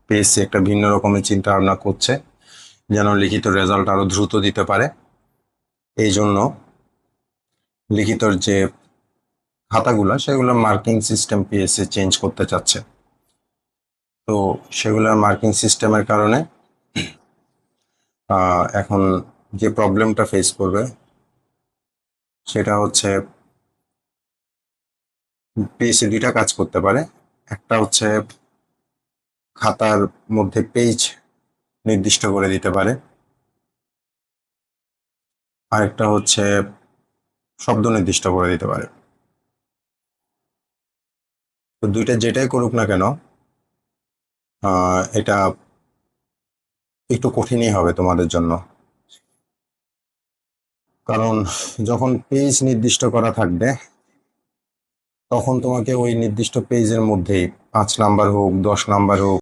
PSC একটা ভিন্ন রকমের চিন্তা ভাবনা করছে, যেন লিখিত রেজাল্ট আরো দ্রুত দিতে পারে। এই জন্য লিখিতর যে খাতাগুলো সেগুলোর মার্কিং সিস্টেম পিএসসি চেঞ্জ করতে চাচ্ছে। তো সেগুলোর মার্কিং সিস্টেমের কারণে এখন যে প্রবলেমটা ফেস করবে সেটা হচ্ছে পিএসসি দুইটা কাজ করতে পারে। একটা হচ্ছে খাতার মধ্যে পেজ নির্দিষ্ট করে দিতে পারে, আরেকটা হচ্ছে শব্দ নির্দিষ্ট করে দিতে পারে। তো দুইটা যেটাই করুক না কেন এটা একটু কঠিনই হবে তোমাদের জন্য, কারণ যখন পেজ নির্দিষ্ট করা থাকবে তখন তোমাকে ওই নির্দিষ্ট পেজের মধ্যেই 5 নাম্বার হোক 10 নাম্বার হোক